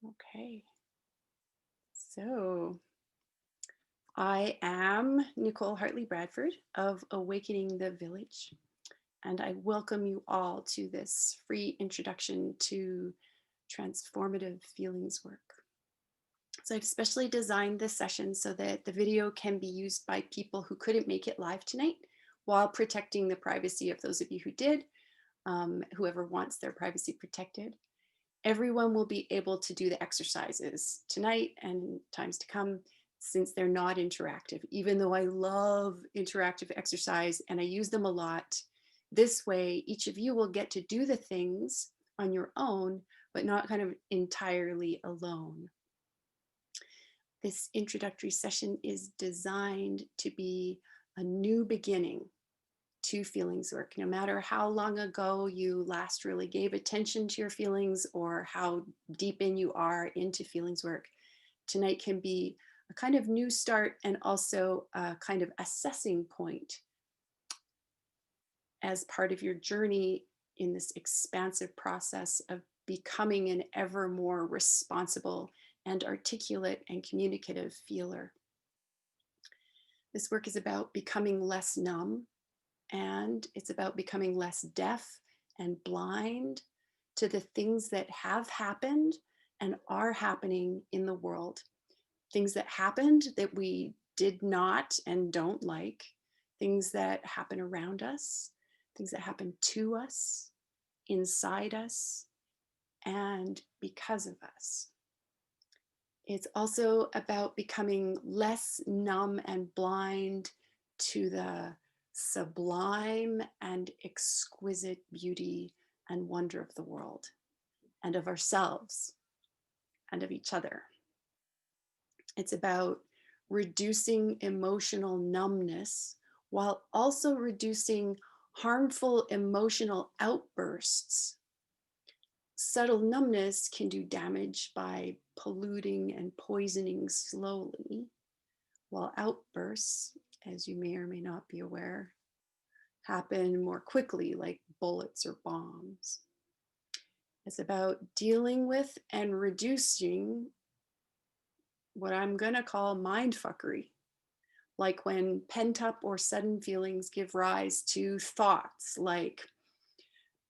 Okay, so I am Nicole Hartley Bradford of Awakening the Village, and I welcome you all to this free introduction to transformative feelings work. So I've specially designed this session so that the video can be used by people who couldn't make it live tonight while protecting the privacy of those of you who did, whoever wants their privacy protected. Everyone will be able to do the exercises tonight and times to come since they're not interactive, even though I love interactive exercise and I use them a lot. This way, each of you will get to do the things on your own, but not kind of entirely alone. This introductory session is designed to be a new beginning to feelings work. No matter how long ago you last really gave attention to your feelings or how deep in you are into feelings work, tonight can be a kind of new start and also a kind of assessing point as part of your journey in this expansive process of becoming an ever more responsible and articulate and communicative feeler. This work is about becoming less numb, and it's about becoming less deaf and blind to the things that have happened and are happening in the world. Things that happened that we did not and don't like, things that happen around us, things that happen to us, inside us, and because of us. It's also about becoming less numb and blind to the sublime and exquisite beauty and wonder of the world and of ourselves and of each other. It's about reducing emotional numbness while also reducing harmful emotional outbursts. Subtle numbness can do damage by polluting and poisoning slowly, while outbursts, as you may or may not be aware, happen more quickly, like bullets or bombs. It's about dealing with and reducing what I'm going to call mindfuckery, like when pent up or sudden feelings give rise to thoughts like,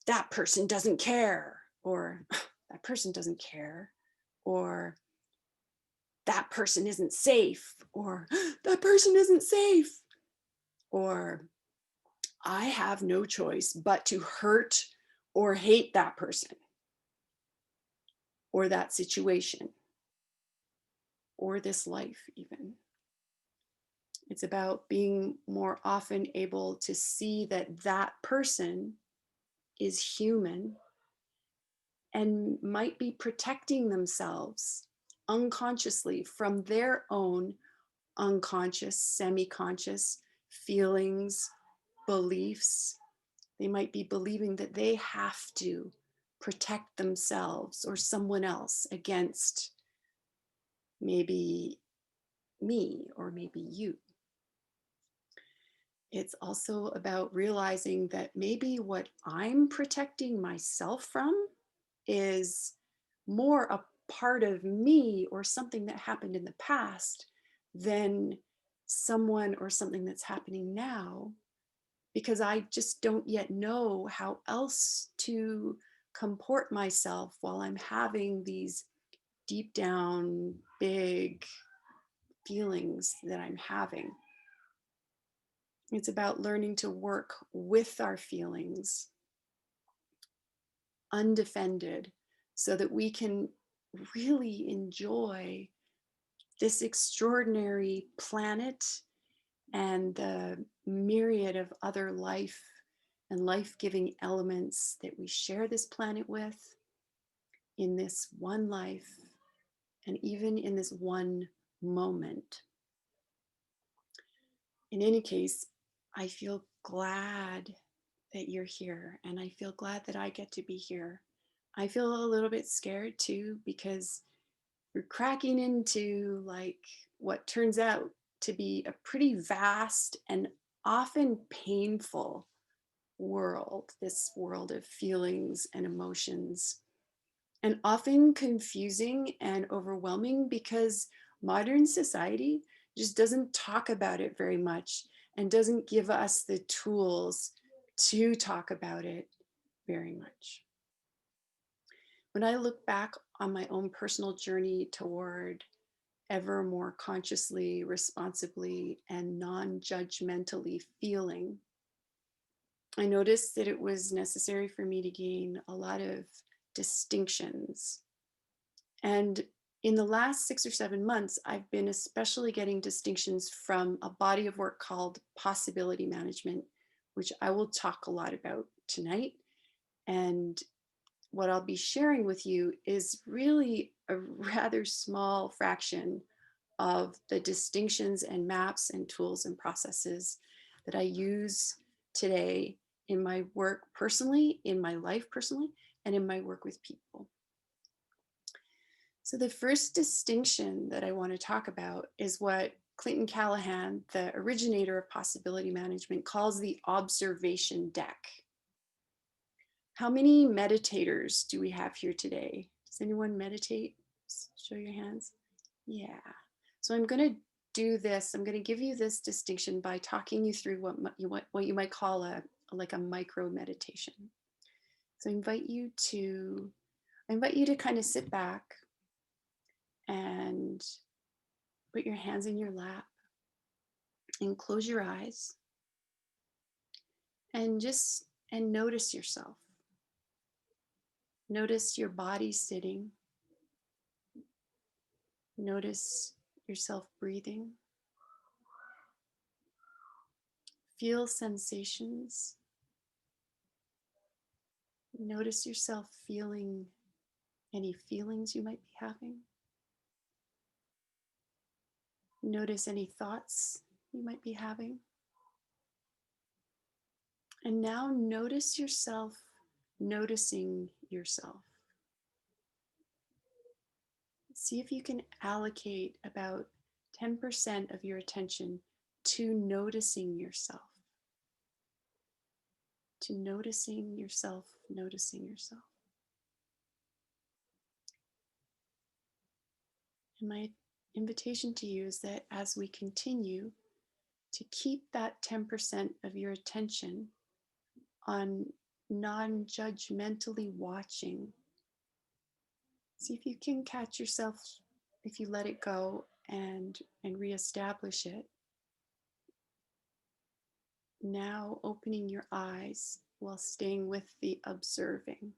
that person doesn't care, or that person doesn't care, or that person isn't safe, or that person isn't safe, or I have no choice but to hurt or hate that person, or that situation, or this life, even. It's about being more often able to see that that person is human and might be protecting themselves unconsciously from their own unconscious, semi-conscious feelings, beliefs. They might be believing that they have to protect themselves or someone else against maybe me or maybe you. It's also about realizing that maybe what I'm protecting myself from is more a part of me or something that happened in the past than someone or something that's happening now, because I just don't yet know how else to comport myself while I'm having these deep down big feelings that I'm having. It's about learning to work with our feelings undefended so that we can really enjoy this extraordinary planet and the myriad of other life and life-giving elements that we share this planet with in this one life and even in this one moment. In any case, I feel glad that you're here, and I feel glad that I get to be here. I feel a little bit scared too, because we're cracking into like what turns out to be a pretty vast and often painful world, this world of feelings and emotions. and often confusing and overwhelming because modern society just doesn't talk about it very much and doesn't give us the tools to talk about it very much. When I look back on my own personal journey toward ever more consciously, responsibly, and non judgmentally feeling, I noticed that it was necessary for me to gain a lot of distinctions. And in the last 6 or 7 months, I've been especially getting distinctions from a body of work called possibility management, which I will talk a lot about tonight. And what I'll be sharing with you is really a rather small fraction of the distinctions and maps and tools and processes that I use today in my work personally, in my life personally, and in my work with people. So, the first distinction that I want to talk about is what Clayton Callahan, the originator of possibility management, calls the observation deck. How many meditators do we have here today? Does anyone meditate? Show your hands. Yeah. So I'm going to do this. I'm going to give you this distinction by talking you through what you might call a micro meditation. So I invite you to kind of sit back and put your hands in your lap and close your eyes and notice yourself. Notice your body sitting. Notice yourself breathing. Feel sensations. Notice yourself feeling any feelings you might be having. Notice any thoughts you might be having. And now notice yourself noticing yourself. See if you can allocate about 10% of your attention to noticing yourself. To noticing yourself, noticing yourself. And my invitation to you is that as we continue to keep that 10% of your attention on non-judgmentally watching, see if you can catch yourself, if you let it go and reestablish it. Now opening your eyes while staying with the observing.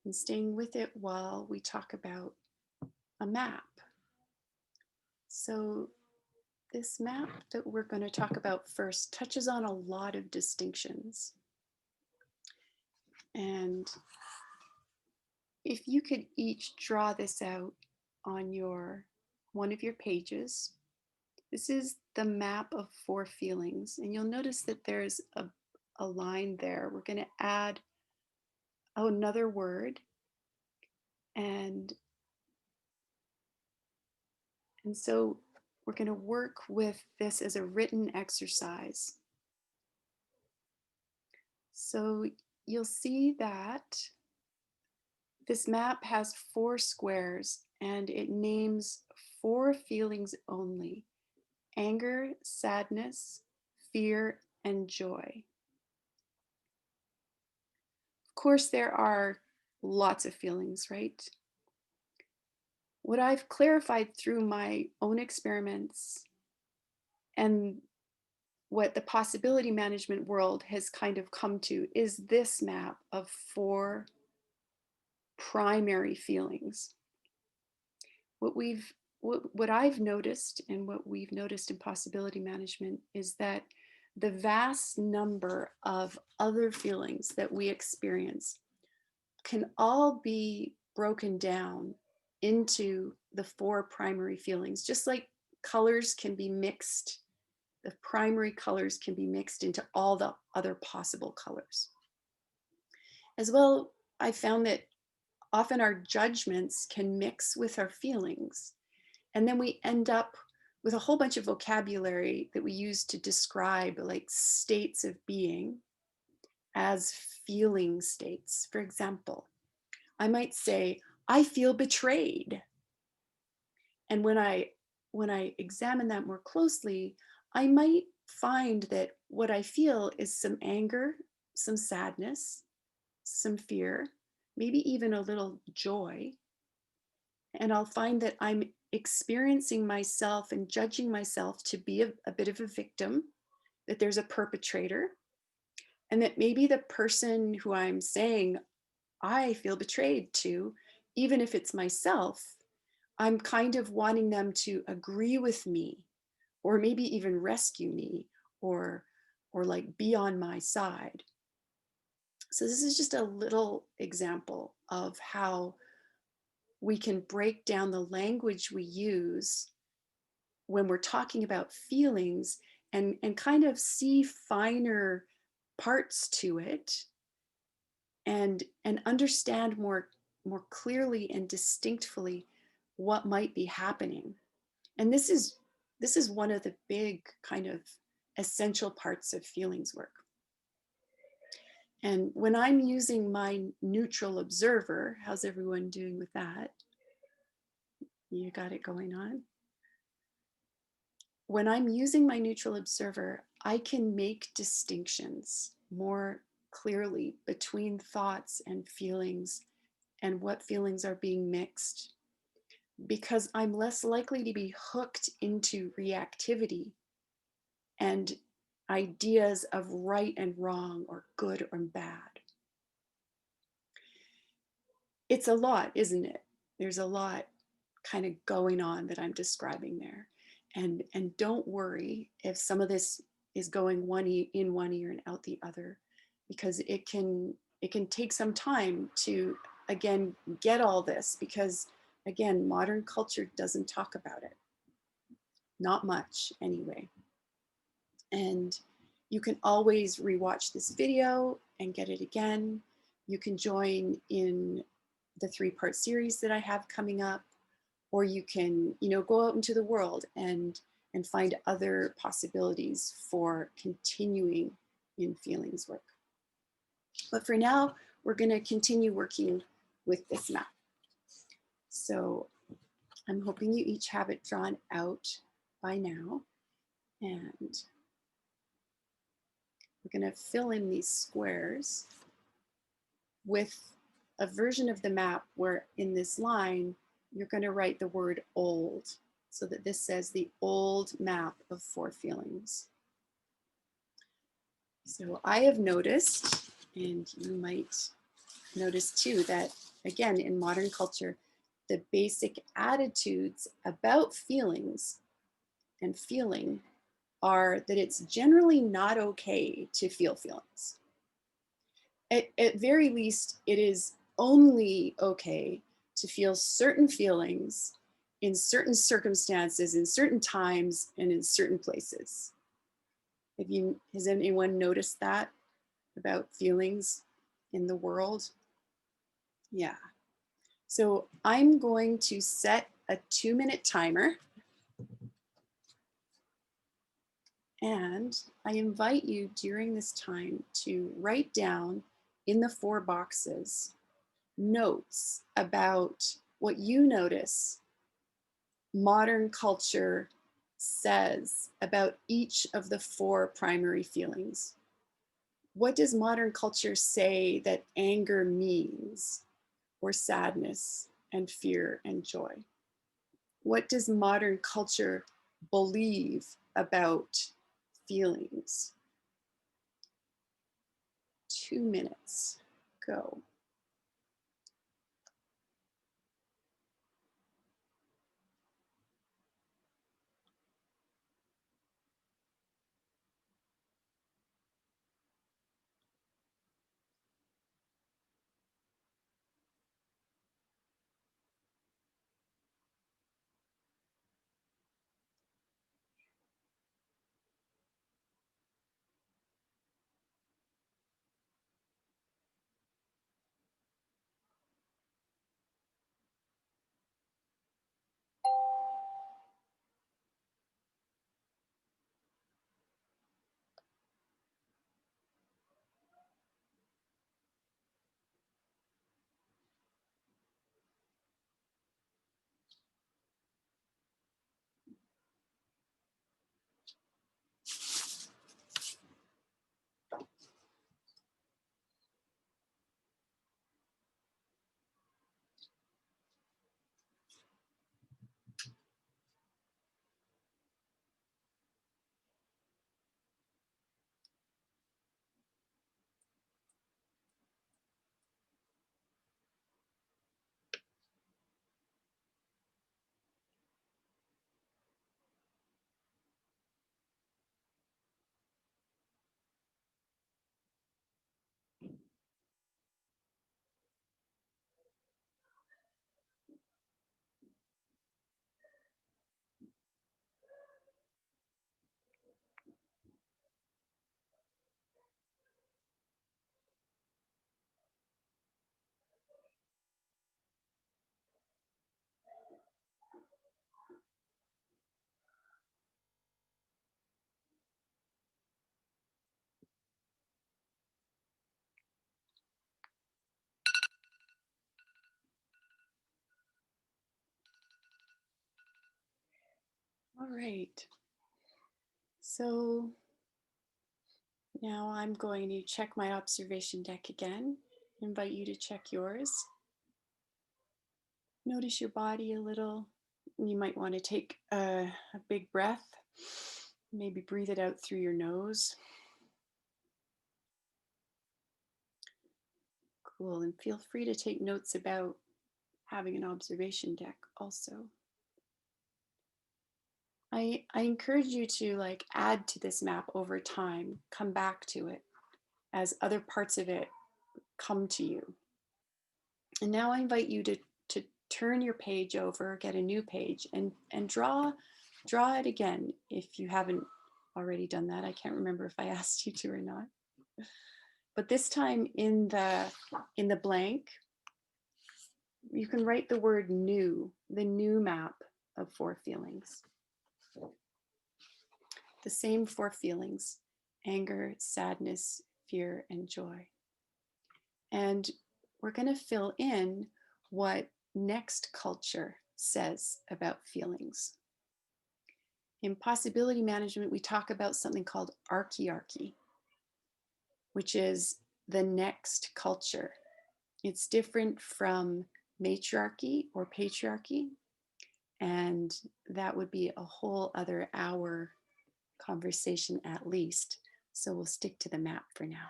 And staying with it while we talk about a map. So this map that we're going to talk about first touches on a lot of distinctions. And if you could each draw this out on one of your pages. This is the map of 4 feelings, and you'll notice that there's a line there. We're going to add another word, and so we're going to work with this as a written exercise. So you'll see that this map has 4 squares, and it names 4 feelings only: anger, sadness, fear, and joy. Of course, there are lots of feelings, right? What I've clarified through my own experiments and what the possibility management world has kind of come to is this map of 4 primary feelings. What I've noticed and what we've noticed in possibility management is that the vast number of other feelings that we experience can all be broken down into the 4 primary feelings. Just like colors can be mixed, the primary colors can be mixed into all the other possible colors. As well, I found that often our judgments can mix with our feelings. And then we end up with a whole bunch of vocabulary that we use to describe like states of being. as feeling states. For example, I might say, I feel betrayed. And when I examine that more closely, I might find that what I feel is some anger, some sadness, some fear, maybe even a little joy. And I'll find that I'm experiencing myself and judging myself to be a bit of a victim, that there's a perpetrator, and that maybe the person who I'm saying I feel betrayed to, even if it's myself, I'm kind of wanting them to agree with me, or maybe even rescue me, or like be on my side. So this is just a little example of how we can break down the language we use when we're talking about feelings, and kind of see finer parts to it, and understand more clearly and distinctly what might be happening. And this is one of the big kind of essential parts of feelings work. And when I'm using my neutral observer, how's everyone doing with that? You got it going on? When I'm using my neutral observer, I can make distinctions more clearly between thoughts and feelings, and what feelings are being mixed, because I'm less likely to be hooked into reactivity and ideas of right and wrong, or good or bad. It's a lot, isn't it? There's a lot kind of going on that I'm describing there. And don't worry if some of this is going in one ear and out the other, because it can take some time to, again, get all this, because again, modern culture doesn't talk about it. Not much anyway. And you can always rewatch this video and get it again. You can join in the 3-part series that I have coming up, or you can, go out into the world and find other possibilities for continuing in feelings work. But for now, we're going to continue working with this map. So I'm hoping you each have it drawn out by now. And we're going to fill in these squares with a version of the map where in this line, you're going to write the word old, so that this says the old map of 4 feelings. So I have noticed, and you might notice too, that again, in modern culture, the basic attitudes about feelings and feeling are that it's generally not okay to feel feelings. At very least, it is only okay to feel certain feelings in certain circumstances, in certain times, and in certain places. Has anyone noticed that about feelings in the world? Yeah. So I'm going to set a 2-minute timer, and I invite you during this time to write down in the 4 boxes notes about what you notice modern culture says about each of the 4 primary feelings. What does modern culture say that anger means, or sadness and fear and joy? What does modern culture believe about feelings? 2 minutes, go. All right. So now I'm going to check my observation deck again. Invite you to check yours. Notice your body a little. You might want to take a big breath. Maybe breathe it out through your nose. Cool. And feel free to take notes about having an observation deck also. I encourage you to like add to this map over time, come back to it as other parts of it come to you. And now I invite you to turn your page over, get a new page, and draw it again if you haven't already done that. I can't remember if I asked you to or not. But this time in the blank, you can write the word new, the new map of 4 feelings. The same 4 feelings: anger, sadness, fear, and joy. And we're going to fill in what next culture says about feelings. In possibility management, we talk about something called archiarchy, which is the next culture. It's different from matriarchy or patriarchy, and that would be a whole other hour conversation at least. So we'll stick to the map for now.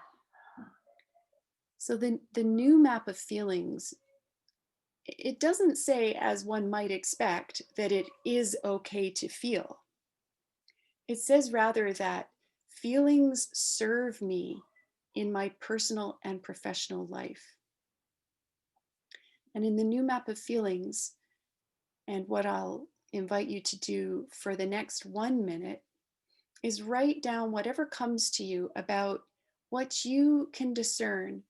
So the new map of feelings, it doesn't say, as one might expect, that it is okay to feel. It says rather that feelings serve me in my personal and professional life. And in the new map of feelings, and what I'll invite you to do for the next 1 minute, is write down whatever comes to you about what you can discern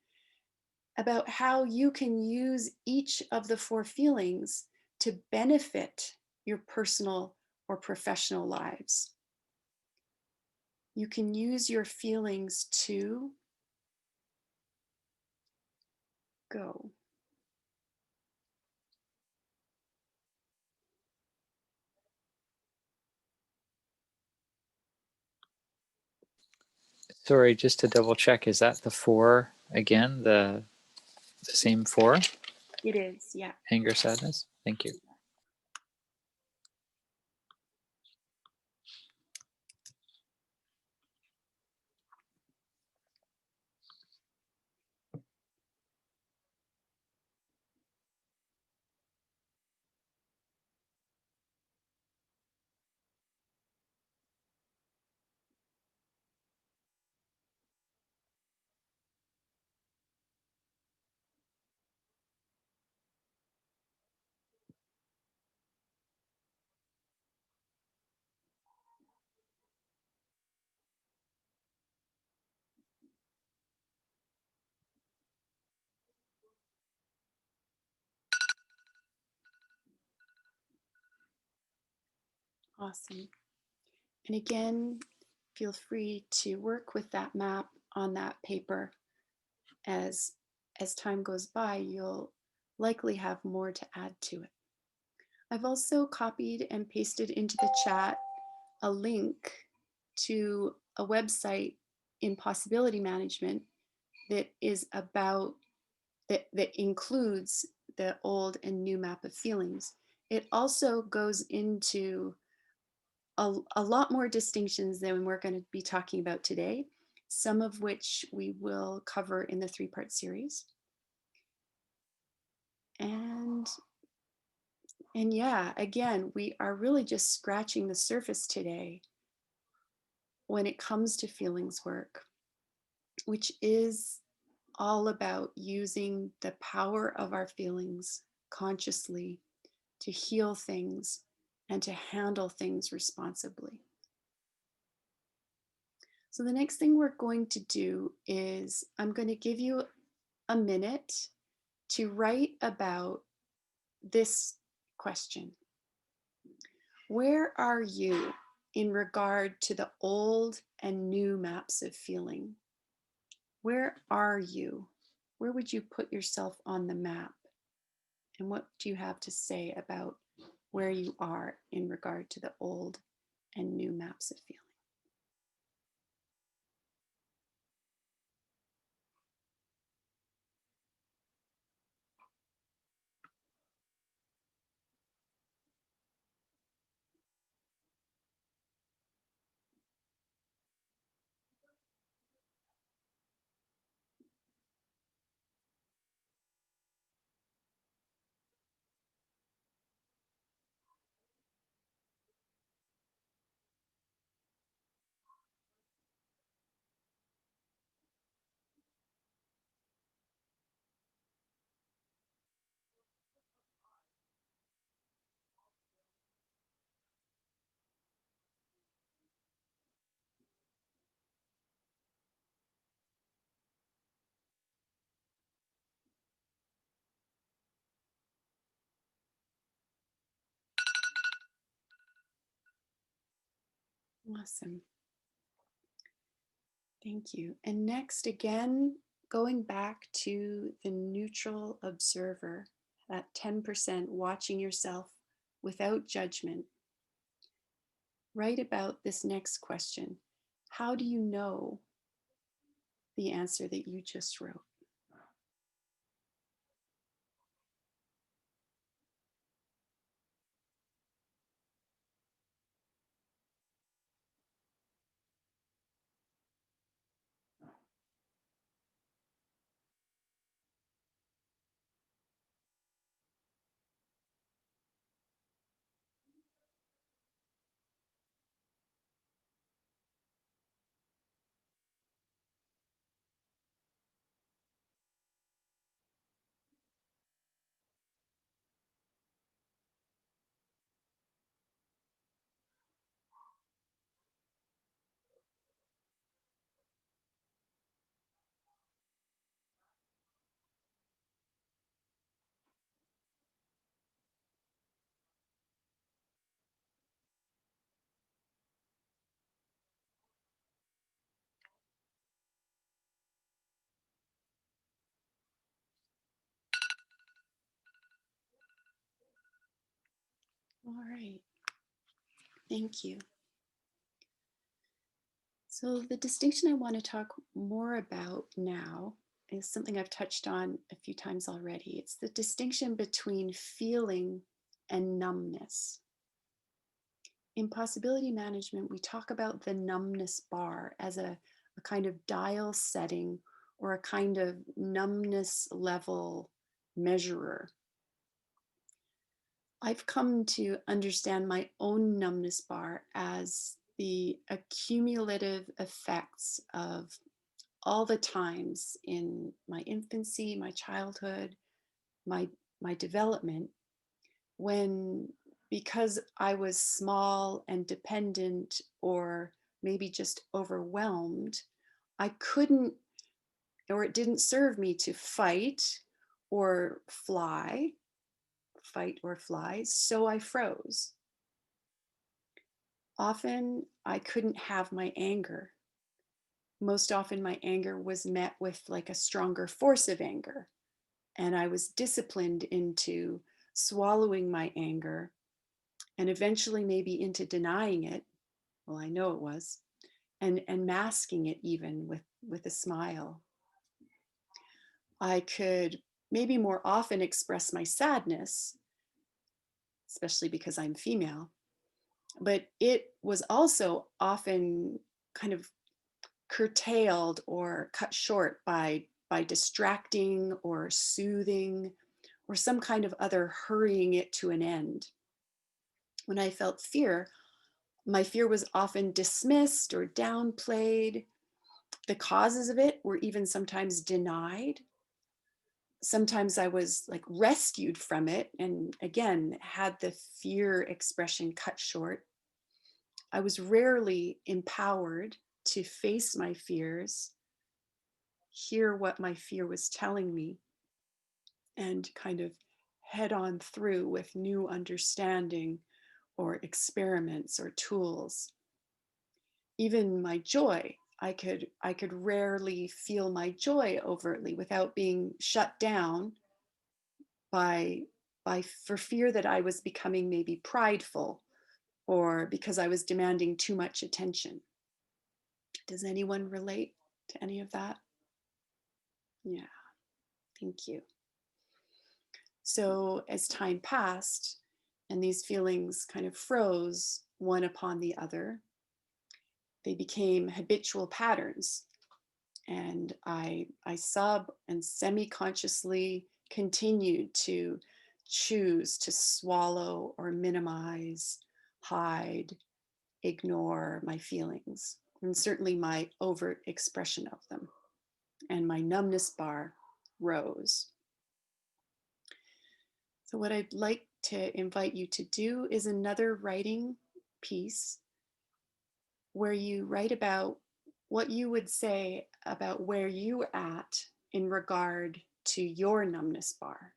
about how you can use each of the 4 feelings to benefit your personal or professional lives. You can use your feelings to go. Sorry, just to double check, is that the 4 again, the same 4? It is, yeah. Anger, sadness? Thank you. Awesome. And again, feel free to work with that map on that paper. As time goes by, you'll likely have more to add to it. I've also copied and pasted into the chat a link to a website in possibility management that is about that includes the old and new map of feelings. It also goes into a lot more distinctions than we're going to be talking about today, some of which we will cover in the 3-part series. And yeah, again, we are really just scratching the surface today when it comes to feelings work, which is all about using the power of our feelings consciously to heal things and to handle things responsibly. So the next thing we're going to do is I'm going to give you a minute to write about this question. Where are you in regard to the old and new maps of feeling? Where are you? Where would you put yourself on the map? And what do you have to say about where you are in regard to the old and new maps of feeling. Awesome. Thank you. And next, again, going back to the neutral observer, that 10% watching yourself without judgment. Write about this next question. How do you know the answer that you just wrote? All right. Thank you. So, the distinction I want to talk more about now is something I've touched on a few times already. It's the distinction between feeling and numbness. In possibility management, we talk about the numbness bar as a kind of dial setting or a kind of numbness level measurer. I've come to understand my own numbness bar as the accumulative effects of all the times in my infancy, my childhood, my my development when, because I was small and dependent or maybe just overwhelmed, I couldn't, or it didn't serve me to or fly, fight or fly, so I froze. Often I couldn't have my anger. Most often my anger was met with like a stronger force of anger. And I was disciplined into swallowing my anger and eventually maybe into denying it. Well, I know it was, and masking it even with a smile. I could maybe more often express my sadness, especially because I'm female, but it was also often kind of curtailed or cut short by distracting or soothing or some kind of other hurrying it to an end. When I felt fear, my fear was often dismissed or downplayed. The causes of it were even sometimes denied. Sometimes I was like rescued from it and again had the fear expression cut short. I was rarely empowered to face my fears, hear what my fear was telling me, and kind of head on through with new understanding or experiments or tools. Even my joy, I could rarely feel my joy overtly without being shut down by for fear that I was becoming maybe prideful or because I was demanding too much attention. Does anyone relate to any of that? Yeah, thank you. So as time passed and these feelings kind of froze one upon the other, they became habitual patterns. And I sub and semi-consciously continued to choose to swallow or minimize, hide, ignore my feelings, and certainly my overt expression of them. And my numbness bar rose. So, what I'd like to invite you to do is another writing piece where you write about what you would say about where you're at in regard to your numbness bar.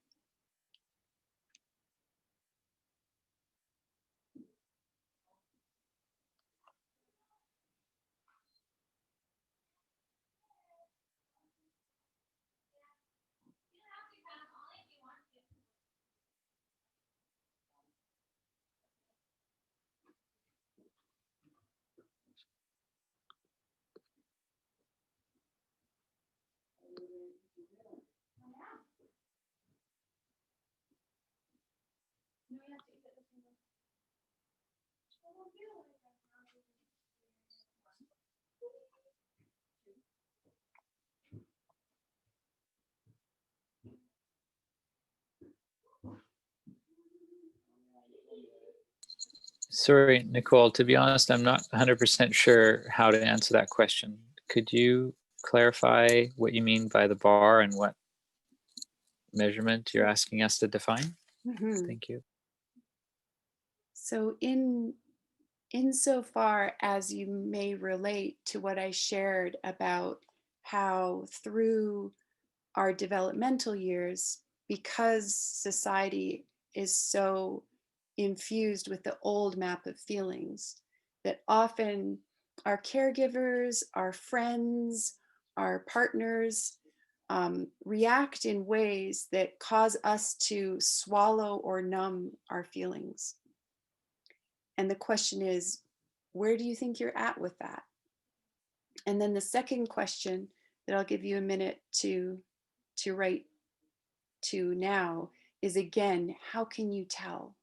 Sorry, Nicole, to be honest, I'm not 100% sure how to answer that question. Could you clarify what you mean by the bar and what measurement you're asking us to define? Mhm. Thank you. So, insofar as you may relate to what I shared about how through our developmental years, because society is so infused with the old map of feelings, that often our caregivers, our friends, our partners react in ways that cause us to swallow or numb our feelings. And the question is, where do you think you're at with that? And then the second question that I'll give you a minute to write to now is again, how can you tell?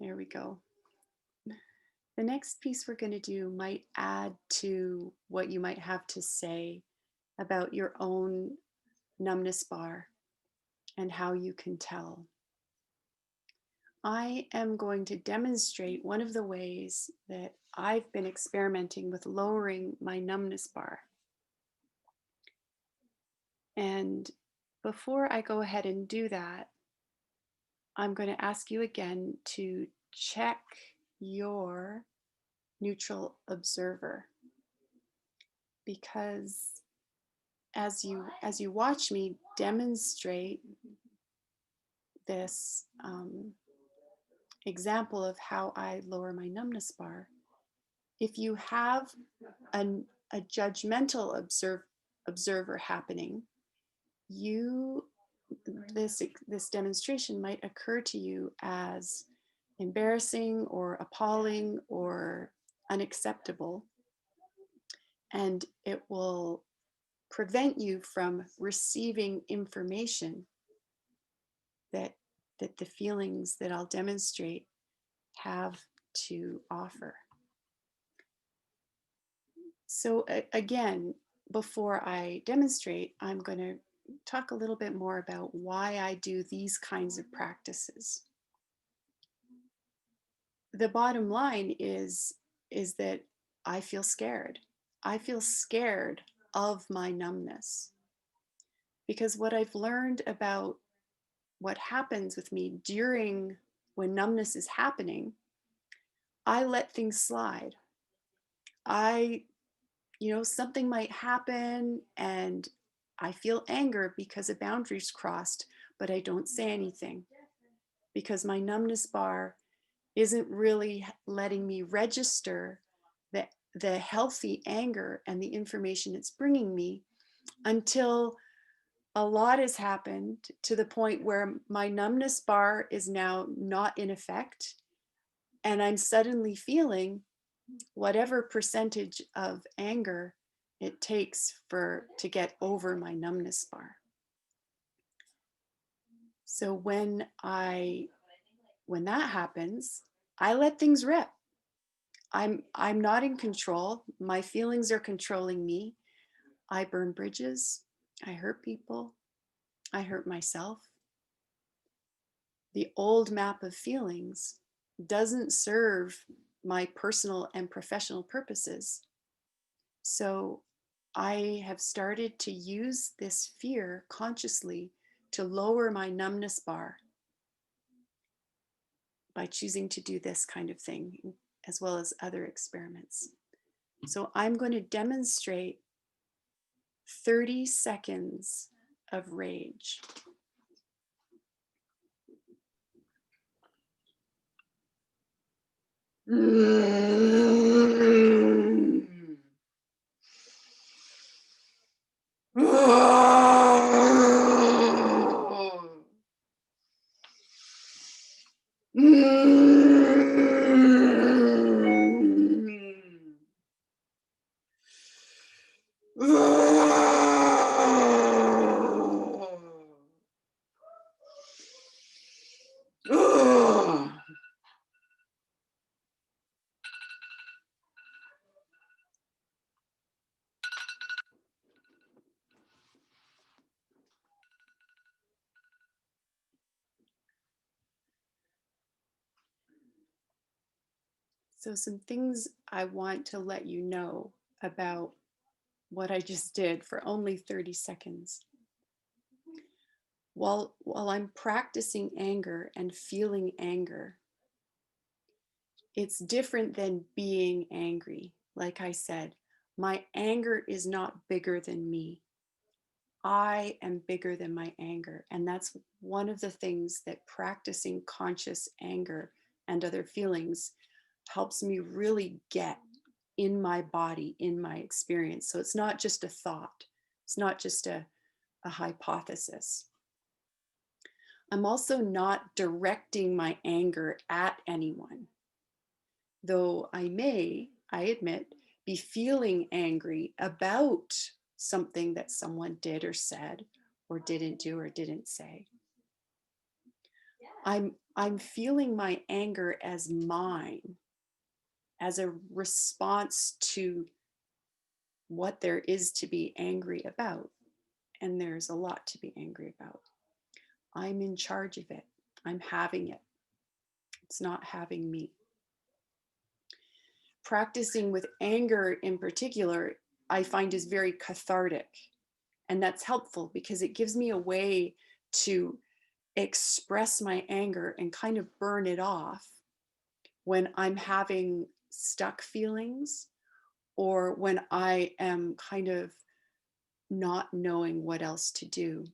There we go. The next piece we're going to do might add to what you might have to say about your own numbness bar and how you can tell. I am going to demonstrate one of the ways that I've been experimenting with lowering my numbness bar. And before I go ahead and do that, I'm going to ask you again to check your neutral observer, because as you watch me demonstrate this example of how I lower my numbness bar, if you have a judgmental observer happening, you this demonstration might occur to you as embarrassing or appalling or unacceptable, and it will prevent you from receiving information that the feelings that I'll demonstrate have to offer. So again, before I demonstrate, I'm going to talk a little bit more about why I do these kinds of practices. The bottom line is that I feel scared. I feel scared of my numbness, because what I've learned about what happens with me during when numbness is happening, I let things slide. I, something might happen and I feel anger because a boundary's crossed, but I don't say anything because my numbness bar isn't really letting me register the healthy anger and the information it's bringing me until a lot has happened to the point where my numbness bar is now not in effect. And I'm suddenly feeling whatever percentage of anger it takes to get over my numbness bar. So when that happens, I let things rip. I'm not in control. My feelings are controlling me. I burn bridges. I hurt people. I hurt myself. The old map of feelings doesn't serve my personal and professional purposes. So I have started to use this fear consciously to lower my numbness bar by choosing to do this kind of thing, as well as other experiments. So I'm going to demonstrate 30 seconds of rage. So some things I want to let you know about what I just did for only 30 seconds. While I'm practicing anger and feeling anger, it's different than being angry. Like I said, my anger is not bigger than me. I am bigger than my anger. And that's one of the things that practicing conscious anger and other feelings helps me really get in my body, in my experience. So it's not just a thought, it's not just a hypothesis. I'm also not directing my anger at anyone, though I admit, be feeling angry about something that someone did or said or didn't do or didn't say. I'm feeling my anger as mine, as a response to what there is to be angry about. And there's a lot to be angry about. I'm in charge of it. I'm having it. It's not having me. Practicing with anger in particular, I find is very cathartic. And that's helpful because it gives me a way to express my anger and kind of burn it off when I'm having stuck feelings or when I am kind of not knowing what else to do.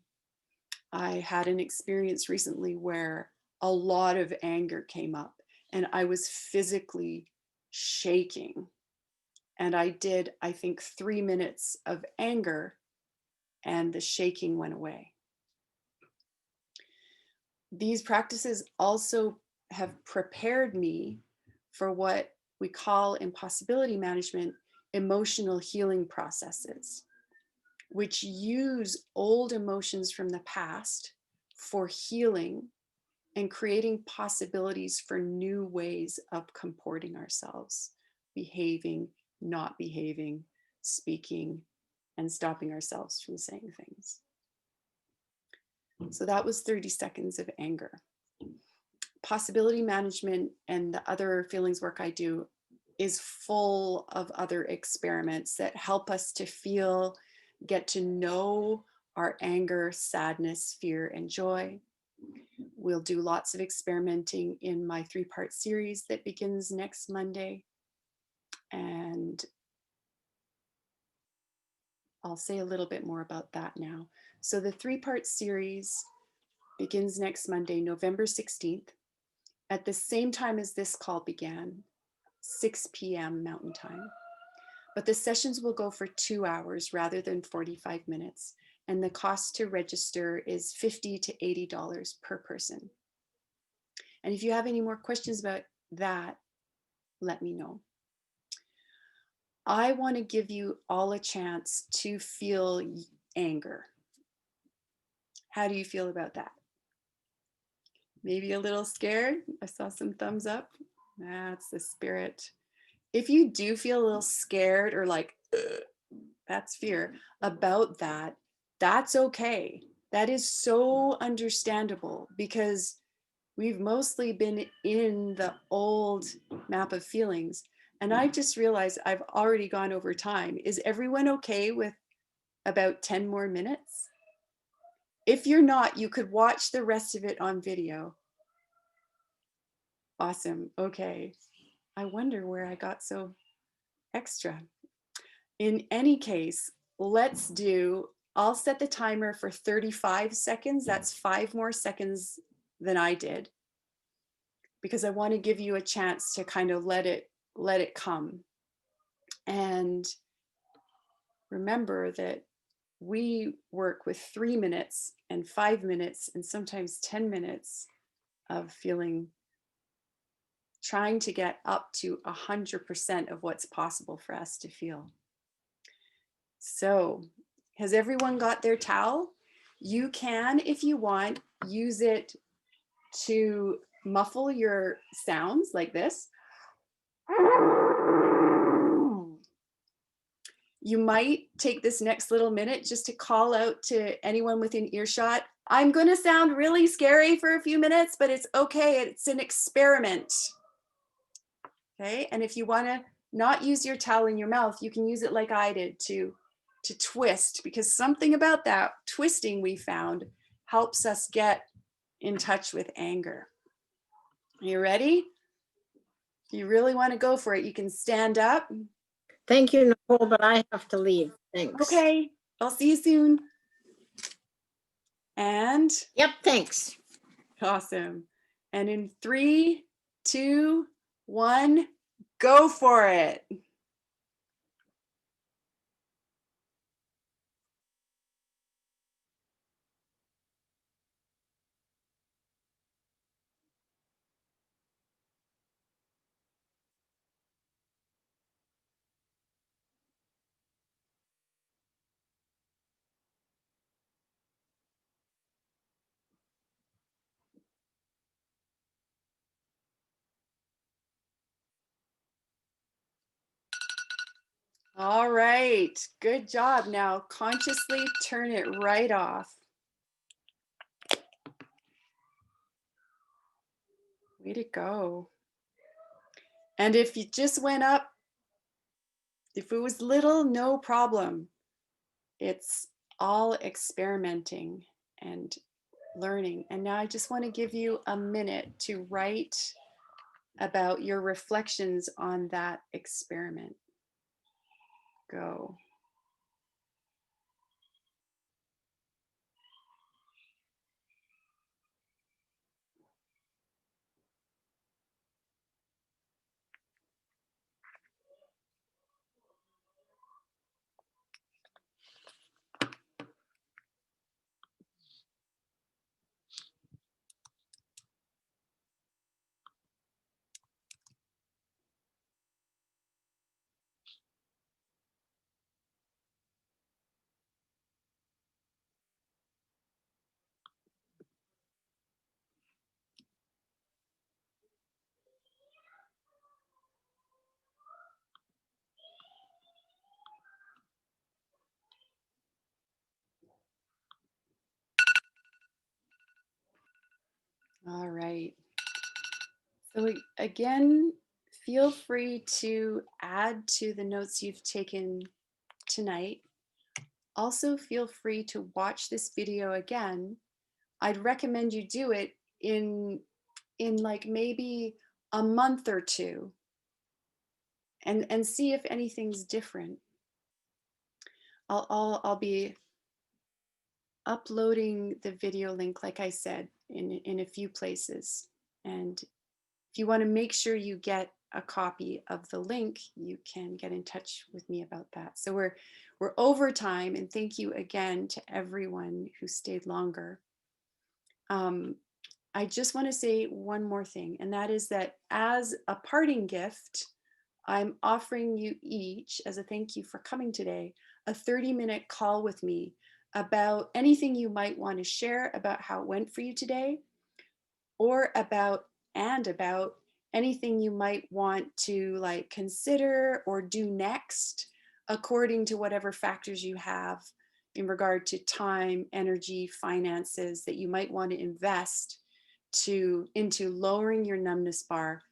I had an experience recently where a lot of anger came up and I was physically shaking. And I did, I think, 3 minutes of anger and the shaking went away. These practices also have prepared me for what we call in possibility management emotional healing processes, which use old emotions from the past for healing and creating possibilities for new ways of comporting ourselves, behaving, not behaving, speaking, and stopping ourselves from saying things. So that was 30 seconds of anger. Possibility management and the other feelings work I do is full of other experiments that help us to feel, get to know our anger, sadness, fear, and joy. We'll do lots of experimenting in my 3-part series that begins next Monday. And I'll say a little bit more about that now. So the 3-part series begins next Monday, November 16th, at the same time as this call began, 6 p.m. Mountain Time. But the sessions will go for 2 hours rather than 45 minutes. And the cost to register is $50 to $80 per person. And if you have any more questions about that, let me know. I want to give you all a chance to feel anger. How do you feel about that? Maybe a little scared? I saw some thumbs up. That's the spirit. If you do feel a little scared or like, that's fear about that, that's okay. That is so understandable because we've mostly been in the old map of feelings. And I just realized I've already gone over time. Is everyone okay with about 10 more minutes? If you're not, you could watch the rest of it on video. Awesome. Okay. I wonder where I got so extra. In any case, I'll set the timer for 35 seconds. That's 5 more seconds than I did, because I want to give you a chance to kind of let it come. And remember that we work with 3 minutes and 5 minutes and sometimes 10 minutes of feeling, trying to get up to 100% of what's possible for us to feel. So, has everyone got their towel? You can, if you want, use it to muffle your sounds like this. You might take this next little minute just to call out to anyone within earshot. I'm going to sound really scary for a few minutes, but it's okay. It's an experiment. Okay. And if you want to not use your towel in your mouth, you can use it like I did to twist, because something about that twisting we found helps us get in touch with anger. Are you ready? If you really want to go for it, you can stand up. Thank you, Nicole, but I have to leave. Thanks. Okay, I'll see you soon. And Yep, thanks. awesome. And in 3, 2, 1, go for it. All right, good job. Now consciously turn it right off. Way to go. And if you just went up, if it was little, no problem. It's all experimenting and learning. And now I just want to give you a minute to write about your reflections on that experiment. Go. right. So again, feel free to add to the notes you've taken tonight. Also, feel free to watch this video again. I'd recommend you do it in like maybe a month or two and see if anything's different. I'll be uploading the video link, like I said, in a few places. And if you want to make sure you get a copy of the link, you can get in touch with me about that. So we're over time, and thank you again to everyone who stayed longer. I just want to say one more thing, and that is that as a parting gift, I'm offering you each, as a thank you for coming today, a 30-minute call with me about anything you might want to share about how it went for you today, or about anything you might want to like consider or do next, according to whatever factors you have in regard to time, energy, finances that you might want to invest into lowering your numbness bar,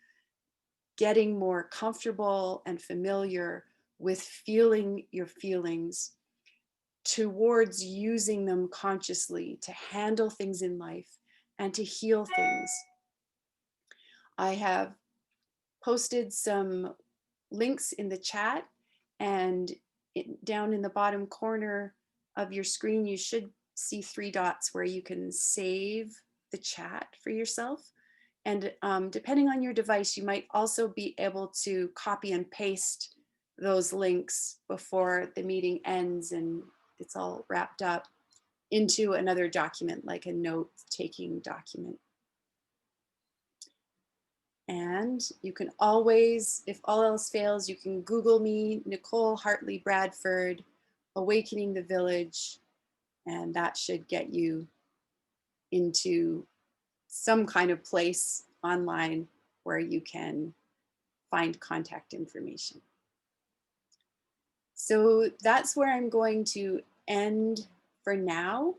getting more comfortable and familiar with feeling your feelings, towards using them consciously to handle things in life and to heal things. I have posted some links in the chat, and down in the bottom corner of your screen, you should see 3 dots where you can save the chat for yourself. And depending on your device, you might also be able to copy and paste those links before the meeting ends and it's all wrapped up into another document, like a note-taking document. And you can always, if all else fails, you can Google me, Nicole Hartley Bradford, Awakening the Village, and that should get you into some kind of place online where you can find contact information. So that's where I'm going to end for now.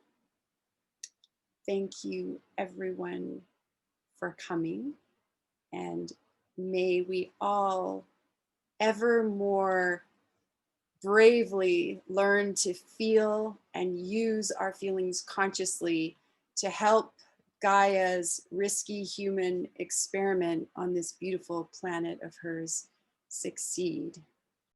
Thank you, everyone, for coming. And may we all ever more bravely learn to feel and use our feelings consciously to help Gaia's risky human experiment on this beautiful planet of hers succeed.